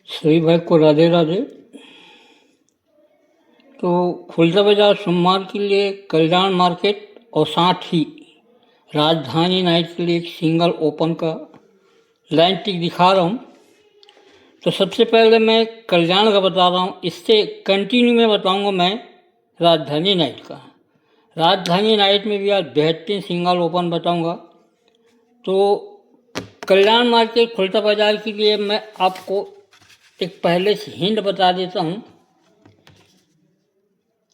सभी भाई को राधे राधे। तो खुलता बाजार सोमवार के लिए कल्याण मार्केट और साथ ही राजधानी नाइट के लिए एक सिंगल ओपन का लाइन टिक दिखा रहा हूँ। तो सबसे पहले मैं कल्याण का बता रहा हूँ, इससे कंटिन्यू में बताऊँगा मैं राजधानी नाइट का। राजधानी नाइट में भी आज बेहतरीन सिंगल ओपन बताऊँगा। तो कल्याण मार्केट खुलता बाजार के लिए मैं आपको एक पहले से हिंट बता देता हूँ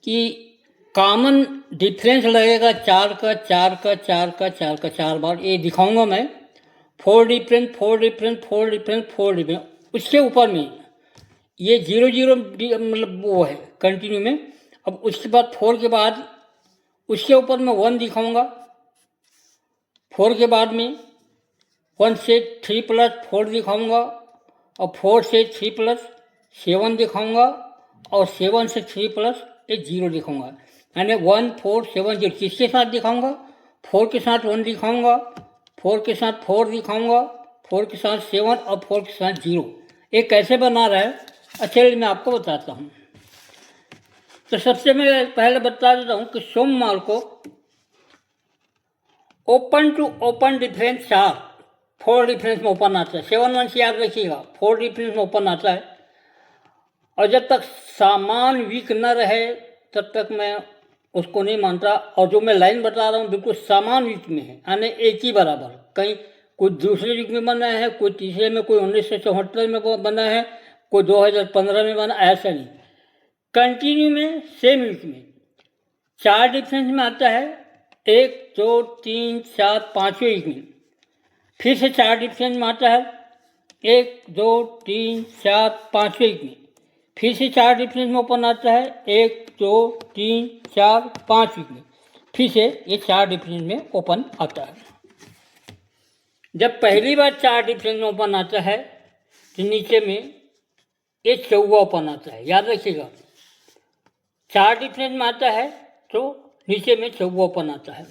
कि कॉमन डिफरेंस लगेगा चार का 4 बार ये दिखाऊंगा मैं। 4 डिफरेंस। उसके ऊपर में ये 0 0 मतलब वो है कंटिन्यू में। अब उसके बाद 4 के बाद उसके ऊपर में 1 दिखाऊंगा। 4 के बाद में 1 से 3 प्लस 4 दिखाऊंगा और 4 से 3 प्लस 7 दिखाऊंगा और 7 से 3 प्लस एक 0 दिखाऊंगा। यानी 1 4 7 0 किसके साथ दिखाऊंगा? 4 के साथ 1 दिखाऊंगा, 4 के साथ 4 दिखाऊंगा, 4 के साथ 7 और 4 के साथ 0। ये कैसे बना रहा है चलिए मैं आपको बताता हूँ। तो सबसे मैं पहले बता देता हूँ कि सोमवार को open to open difference 4 difference में ओपन आता है। 7 1 से याद रखिएगा, 4 डिफरेंस में ओपन आता है। और जब तक सामान वीक न रहे तब तक मैं उसको नहीं मानता। और जो मैं लाइन बता रहा हूँ बिल्कुल सामान वीक में है, यानी एक ही बराबर। कहीं कोई दूसरे वीक में बना है, कोई तीसरे में, कोई 1974 में बना है, कोई 2015 में बना, ऐसा नहीं। कंटिन्यू में सेम वीक में 4 डिफरेंस में आता है। 1 2 3 4 5वें वीक में फिर से 4 डिफरेंस में आता है। 1 2 3 4 5वें वीक में फिर से 4 डिफरेंस में ओपन आता है। 1 2 3 4 5 वीक में फिर से ये 4 डिफरेंस में ओपन आता है। जब पहली बार 4 डिफरेंस में ओपन आता है तो नीचे में ये 4वां ओपन आता है। याद रखिएगा, 4 डिफरेंस में आता है तो नीचे में 4वां ओपन आता है।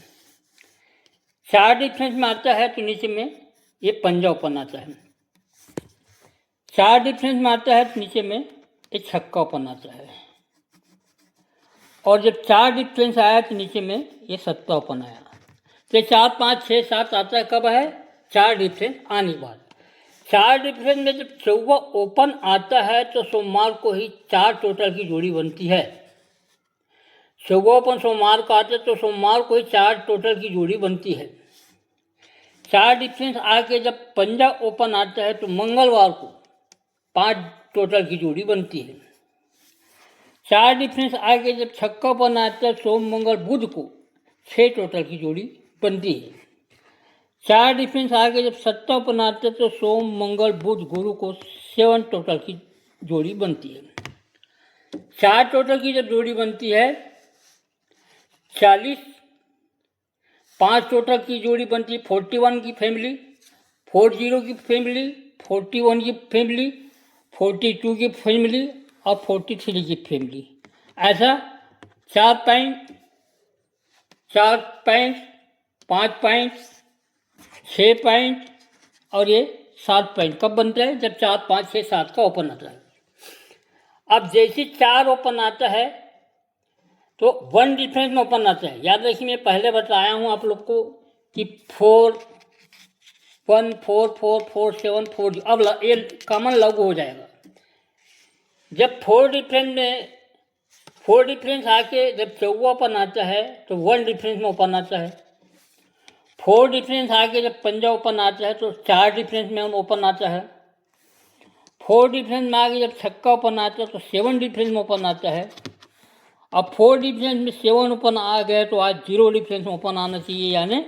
4 डिफरेंस में आता है तो नीचे में ये 5वां ओपन आता है। 4 डिफरेंस में आता है तो नीचे में ये 6वां ओपन आता है। और जब 4 डिफरेंस आया तो नीचे में ये 7वां ओपन आया। तो 4 5 6 7 आता है कब है? 4 डिफरेंस आने के बाद। 4 डिफरेंस में जब 4वां ओपन आता है तो सोमवार को ही 4 टोटल की जोड़ी बनती है। 4वां ओपन सोमवार को आता है तो सोमवार को ही 4 टोटल की जोड़ी बनती है। 4 डिफरेंस आके जब 5वां ओपन आता है तो मंगलवार को 5 टोटल की जोड़ी बनती है। 4 डिफरेंस आगे जब 6वां ओपन आता है सोम मंगल बुध को 6 टोटल की जोड़ी बनती है। 4 डिफरेंस आगे जब 7वां ओपन आता है तो सोम मंगल बुध गुरु को 7 टोटल की जोड़ी बनती है। 4 टोटल की जब जोड़ी बनती है 40, 5 टोटल की जोड़ी बनती है 41 की फैमिली, 40 की फैमिली, 41 की फैमिली, 42 की फैमिली और 43 की फैमिली। ऐसा 4 पॉइंट, 4 पॉइंट, 5 पॉइंट, 6 पॉइंट और ये 7 पॉइंट कब बनता है? जब 4 5 6 7 का ओपन आता है। अब जैसे 4 ओपन आता है तो 1 डिफरेंस में ओपन आता है। याद रखिए, मैं पहले बताया हूँ आप लोग को कि 4 1 4 4 4 7 4। अब ये कॉमन लागू हो जाएगा। जब 4 डिफरेंस में 4 डिफरेंस आके जब 4वां ओपन आता है तो 1 डिफरेंस में ओपन आता है। 4 डिफरेंस आके जब 5वां ओपन आता है तो 4 डिफरेंस में ओपन आता है। 4 डिफरेंस में आके जब 6वां ओपन आता है तो 7 डिफरेंस में ओपन आता है। अब 4 डिफरेंस में 7 ओपन आ गए तो आज 0 डिफरेंस में ओपन आना चाहिए, यानी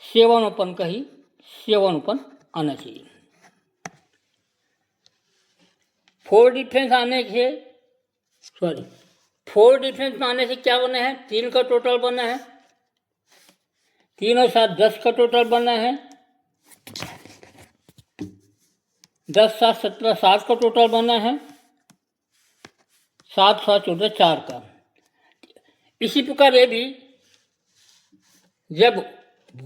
7 ओपन का ही 7 ओपन आना चाहिए। 4 डिफरेंस आने से 4 डिफरेंस में आने से क्या बना है? 3 का टोटल बना है। 3 और 7 10 का टोटल बना है। 10 7 17 7 का टोटल बना है। 7 7 14 4 का। इसी प्रकार ये भी जब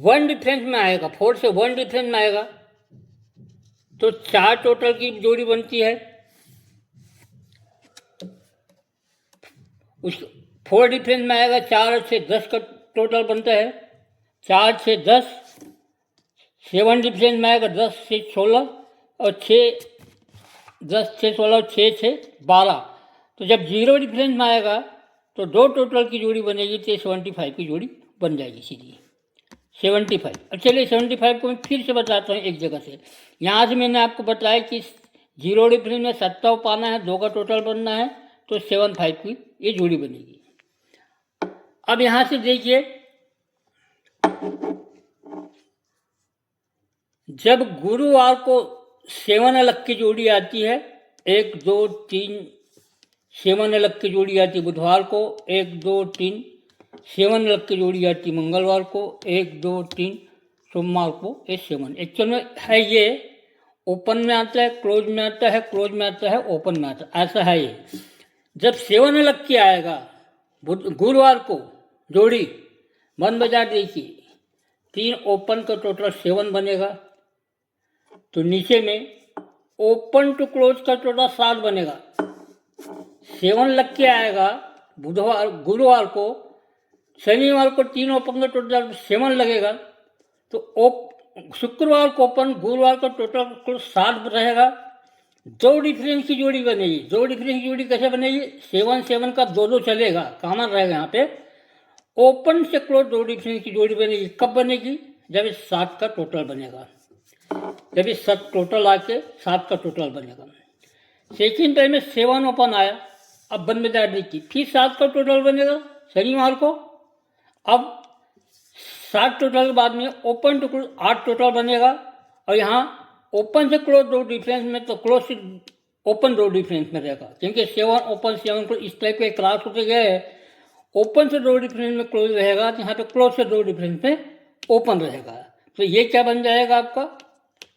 1 डिफरेंस में आएगा, 4 से 1 डिफरेंस में आएगा तो 4 टोटल की जोड़ी बनती है। उस 4 डिफरेंस में आएगा 4 और 6 10 का टोटल बनता है। 4 6 10। 7 डिफरेंस में आएगा 10 से 16 और 6 10 6 16 और 6 6 12। तो जब 0 डिफरेंस में आएगा तो 2 टोटल की जोड़ी बनेगी तो 75 की जोड़ी बन जाएगी सीधी 75। अब चलिए 75 को मैं फिर से बताता हूँ एक जगह से। यहाँ से मैंने आपको बताया कि 0 डिफरेंस में 7 पाना है, 2 का टोटल बनना है, तो 75 की ये जोड़ी बनेगी। अब यहाँ से देखिए, जब गुरुवार को 7 अलग की जोड़ी आती है, 1 2 3 7 अलग की जोड़ी आती है बुधवार को, 1 2 3 7 अलग की जोड़ी आती है मंगलवार को, 1 2 3 सोमवार को, ये 7 एक्चुअल में है ये ओपन में आता है, क्लोज में आता है, क्लोज में आता है, ओपन में आता है, ऐसा है ये। जब 7 अलग की आएगा गुरुवार को जोड़ी बंद बाजार देखिए, 3 ओपन का टोटल 7 बनेगा, तो नीचे में ओपन टू क्लोज का टोटल 7 बनेगा। 7 लग के आएगा बुधवार गुरुवार को, शनिवार को 3 ओपन का टोटल 7 लगेगा, तो शुक्रवार को ओपन, गुरुवार का टोटल कुल 7 रहेगा। 2 डिफरेंस की जोड़ी बनेगी। 2 डिफरेंस की जोड़ी कैसे बनेगी? 7 7 का 2 2 चलेगा, कॉमन रहेगा यहाँ पे। ओपन से क्लोज 2 डिफरेंस की जोड़ी बनेगी। कब बनेगी? जब इस 7 का टोटल बनेगा, जब इस 7 टोटल आके 7 का टोटल बनेगा। सेकेंड टाइम में 7 ओपन आया, अब बंद बाजार देखी, फिर 7 का टोटल बनेगा शनिवार को। अब 7 टोटल के बाद में ओपन टू क्लोज 8 टोटल बनेगा, और यहाँ ओपन से क्लोज 2 डिफरेंस में, तो क्लोज से ओपन 2 डिफरेंस में रहेगा, क्योंकि 7 ओपन 7 को इस टाइप के क्लास होते गए। ओपन से 2 डिफरेंस में क्लोज रहेगा, तो यहाँ पे क्लोज से 2 डिफरेंस में ओपन रहेगा। तो ये क्या बन जाएगा आपका?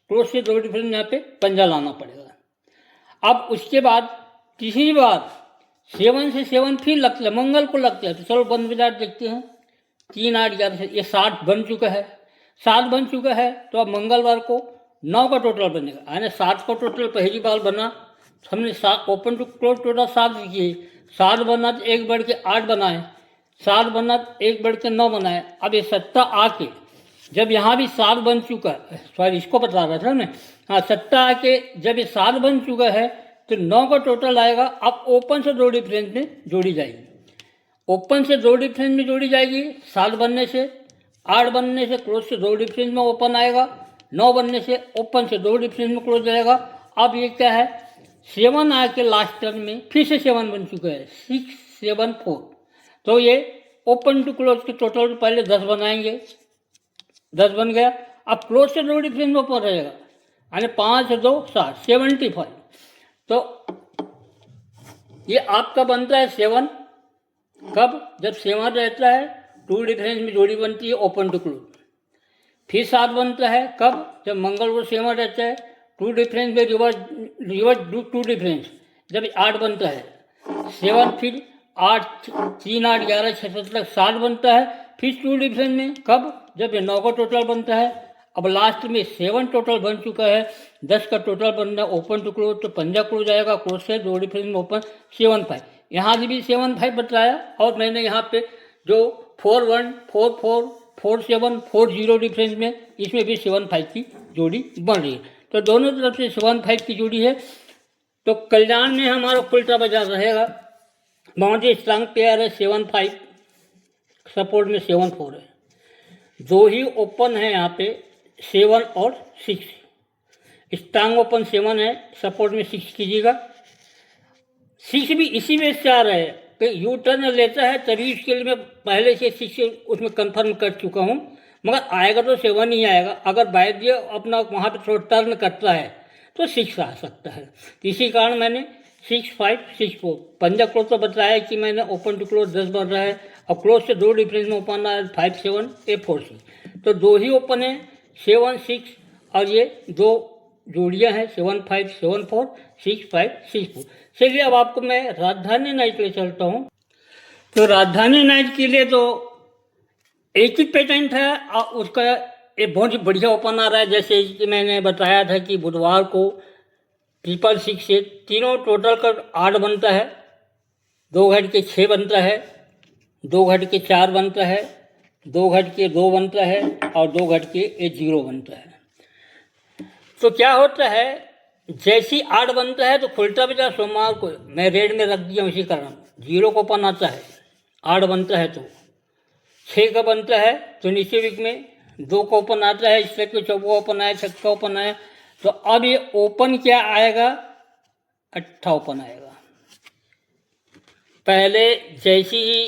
क्लोज से 2 डिफरेंस यहाँ पे पंजा लाना पड़ेगा। अब उसके बाद तीसरी बार 7 से 7 फिर लगता है, मंगल को लगता है, तो चलो बंद बाजार देखते हैं। 3 8 11 से ये 7 बन चुका है। 7 बन चुका है, तो अब मंगलवार को 9 का टोटल बनेगा, यानी 7 का टोटल पहली बार बना। हमने 7 ओपन टू क्लोज टोटल 7 किए, 7 बना तो 1 बढ़ के 8 बनाए, 7 बना तो 1 बढ़ के 9 बनाए। अब ये 7 आके जब यहाँ भी 7 बन चुका है, सॉरी इसको बता रहा था मैं, हाँ 7 आके जब ये 7 बन चुका है तो 9 का टोटल आएगा। अब ओपन से 2 डिफरेंस में जोड़ी जाएगी, ओपन से 2 डिफरेंस में जोड़ी जाएगी। 7 बनने से, 8 बनने से क्लोज से 2 डिफरेंस में ओपन आएगा, 9 बनने से ओपन से 2 डिफरेंस में क्लोज जाएगा। अब ये क्या है? 7 आके लास्ट टर्म में फिर से 7 बन चुका है, 6 7 4। तो ये ओपन टू क्लोज के टोटल पहले 10 बनाएंगे, 10 बन गया। अब क्लोज से 2 डिफरेंस में ऊपर रहेगा, यानी 5 2 7 75। तो ये आपका बनता है 7। कब? जब 7 रहता है 2 डिफरेंस में जोड़ी बनती है ओपन टू क्लोज। फिर 7 बनता है कब? जब मंगल को 7 रहता है 2 डिफरेंस में रिवर्स 2 डिफरेंस, जब 8 बनता है 7, फिर 8 3 8 11 6 7 तक 7 बनता है, फिर 2 डिफरेंस में कब? जब ये 9 का टोटल बनता है। अब लास्ट में 7 टोटल बन चुका है, 10 का टोटल बनना है ओपन टू क्लोज, तो पंजा क्लोज आएगा, क्लोज से 2 डिफरेंस में ओपन 7 5। यहाँ से भी 7 5 बताया, और मैंने यहाँ पे जो 4 1 4 4 4 7 4 0 डिफरेंस में, इसमें भी 7 5 की जोड़ी बन रही है। तो दोनों तरफ से 7 5 की जोड़ी है। तो कल्याण में हमारा उल्टा बाजार रहेगा, बहुत ही स्ट्रांग पेयर है 7 5, सपोर्ट में 7 4 है। 2 ही ओपन है यहाँ पे 7 और 6, स्ट्रांग ओपन 7 है, सपोर्ट में 6 कीजिएगा। 6 भी इसी में से आ रहा है कि यू टर्न लेता है, तभी इसके लिए मैं पहले से 6 उसमें कंफर्म कर चुका हूँ, मगर आएगा तो 7 ही आएगा। अगर बाय अपना वहाँ पे थोड़ा टर्न करता है तो 6 आ सकता है। इसी कारण मैंने 6 5 6 4 पंजा क्लोज तो बताया कि मैंने ओपन टू क्लोज 10 बन रहा है, और क्लोज से 2 डिफरेंस में ओपन है 5 7 A 4 6। तो 2 ही ओपन है 7 6, और ये 2 जोड़ियाँ हैं 7 5 7 4 6 5 6 4। चलिए अब आपको मैं राजधानी नाइट ले चलता हूँ। तो राजधानी नाइट के लिए तो एक ही पेटेंट है, और उसका ये बहुत ही बढ़िया ओपन आ रहा है। जैसे कि मैंने बताया था कि बुधवार को 666 से तीनों टोटल का 8 बनता है, 2 घट के 6 बनता है, 2 घट के 4 बनता है, 2 घट के 2 बनता है और 2 घट के 0 बनता है। तो क्या होता है, जैसी 8 बनता है तो खुलता बजा सोमवार को मैं रेड में रख दिया उसी कारण 0 को ओपन आता है। 8 बनता है तो 6 का बनता है तो नीचे वीक में 2 का ओपन आता है, इस तरह के चौका ओपन आया, छक्का ओपन आया। तो अब ये ओपन क्या आएगा, 8 ओपन आएगा। पहले जैसी ही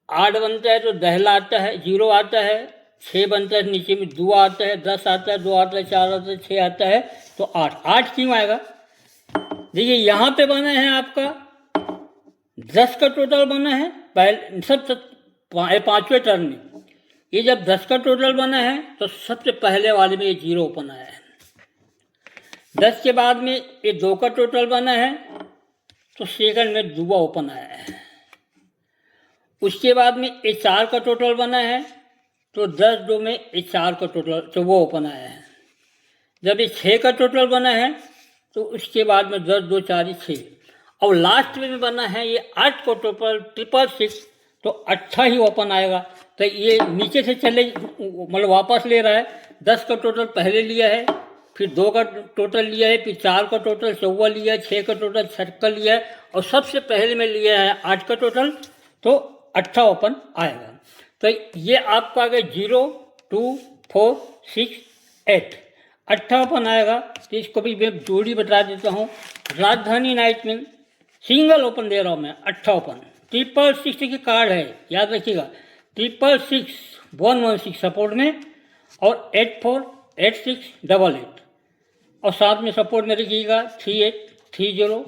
8 बनता है तो दहला आता है, 0 आता है, 6 बनता है नीचे में 2 आता है, 10 आता है, 2 आता है, 4 आता है, 6 आता है तो 8 क्यों आएगा। देखिए यहाँ पे बना है आपका 10 का टोटल बना है पहले सब 5वें टर्न में। ये जब 10 का टोटल बना है तो सबसे पहले वाले में ये 0 ओपन आया है। 10 के बाद में ये 2 का टोटल बना है तो सेकंड में 2 ओपन आया है। उसके बाद में ये 4 का टोटल बना है तो 10-2 में ये 4 का टोटल 4 ओपन आया है। जब ये 6 का टोटल बना है तो उसके बाद में 10-2 4 6 और लास्ट में बना है ये 8 का टोटल 666 तो 8 ही ओपन आएगा। तो ये नीचे से चले मतलब वापस ले रहा है। 10 का टोटल पहले लिया है, फिर 2 का टोटल लिया है, फिर 4 का टोटल 14 लिया है, 6 का टोटल 6 लिया है और सबसे पहले में लिया है 8 का टोटल तो 8 ओपन आएगा। तो ये आपका आ गया 0 2 4 6 8 8 ओपन आएगा। तो इसको भी मैं जोड़ी बता देता हूँ। राजधानी नाइट में सिंगल ओपन दे रहा हूँ मैं, 8 ओपन 666 की कार्ड है, याद रखिएगा 666 116 सपोर्ट में और 84 86 88 और साथ में सपोर्ट में रखिएगा 38 30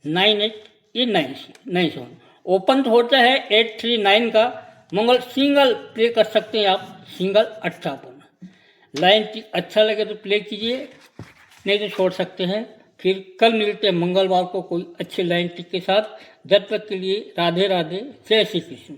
98 ये 97। ओपन तो होता है 839 का, मंगल सिंगल प्ले कर सकते हैं आप, सिंगल 8 ओपन। लाइन अच्छा लगे तो प्ले कीजिए, नहीं तो छोड़ सकते हैं। फिर कल मिलते हैं मंगलवार को कोई अच्छे लाइन टिक के साथ। जब तक के लिए राधे राधे, जय श्री कृष्ण।